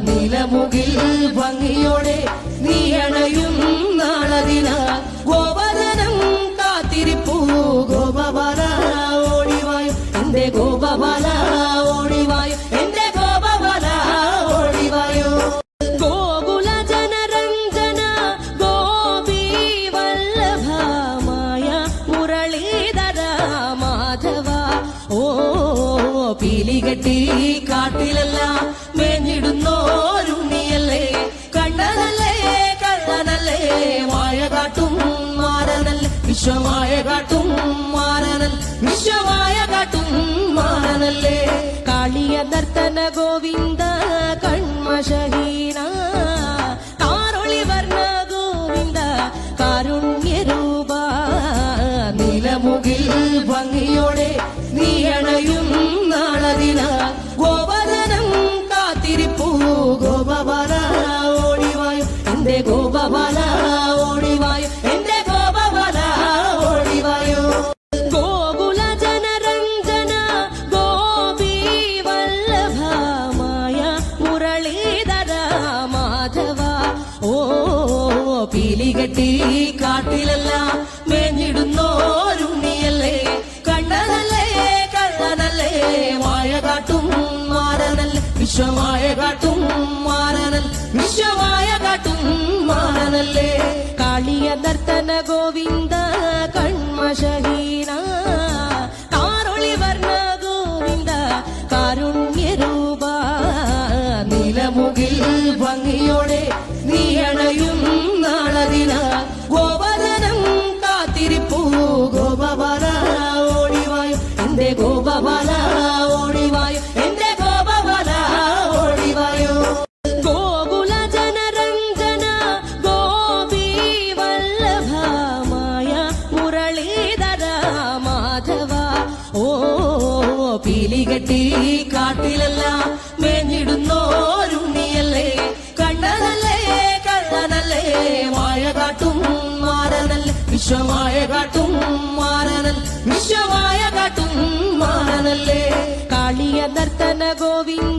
നിലമുകിൽ ഭംഗിയോടെ നീ അണയും നാളതിനാ ഗോപദനം കാത്തിരിപ്പൂ ഗോപബാല ഓടിവായു എന്റെ ഗോപബാല ഓടിവായു എന്റെ ഗോപബാല ഓടിവായു ഗോകുല ജനരഞ്ജന ഗോപി വല്ലഭമായ മുരളീധര മാധവ ഓ പീലികെട്ടി കാട്ടിലെല്ലാം മേഞ്ഞിടുന്നോരുണ്ണിയല്ലേ കണ്ണനല്ലേ കള്ളനല്ലേ മായ കാട്ടും മാറനല്ലേ വിശ്വമായ കാട്ടും മാറനൽ വിശ്വമായ കാട്ടും മാറനല്ലേ കാളിയ നർത്തന ഗോവിന്ദ കൺമശഹീന കാരൊളി വർണ്ണ ഗോവിന്ദ കാരുണ്യരൂപ നിലമുകിൽ ഭംഗിയോടെ നീ അണയും നാളതിനാ ഗോപദനം കാത്തിരിപ്പൂ ഗോപബാല ഓടിവായു എന്റെ ഗോപബാല ഓടിവായു എന്റെ ഗോപബാല ഓടിവായു ഗോകുല ജനരഞ്ജന ഗോപി വല്ലഭമായ മുരളീധര മാധവ ഓ പീലികെട്ടി കാട്ടിലെല്ലാം മേഞ്ഞിടുന്നോരുണ്ണിയല്ലേ കണ്ണനല്ലേ കള്ളനല്ലേ മായ കാട്ടും മാറനല്ലേ വിശ്വമായ കാട്ടും മാറനൽ വിശ്വമായ കാട്ടും മാറനല്ലേ കാളിയ നർത്തന ഗോവിന്ദ കൺമശഹീന കാരൊളി വർണ്ണ ഗോവിന്ദ കാരുണ്യരൂപ നിലമുകിൽ ഭംഗിയോടെ നീ അണയും നാളതിനാ ഗോപദനം കാത്തിരിപ്പൂ ഗോപബാല ഓടിവായു എന്റെ ഗോപബാല ഓടിവായു എന്റെ ഗോപബാല ഓടിവായു ഗോകുല ജനരഞ്ജന ഗോപി വല്ലഭമായ മുരളീധര മാധവ ഓ പീലികെട്ടി കാട്ടിലെല്ലാം മേഞ്ഞിടുന്നോരുണ്ണിയല്ലേ കണ്ണനല്ലേ കള്ളനല്ലേ മായ കാട്ടും മാറനല്ലേ വിശ്വമായ കാട്ടും മാറനൽ വിശ്വമായ കാട്ടും മാറനല്ലേ കാളിയ നർത്തന ഗോവിന്ദ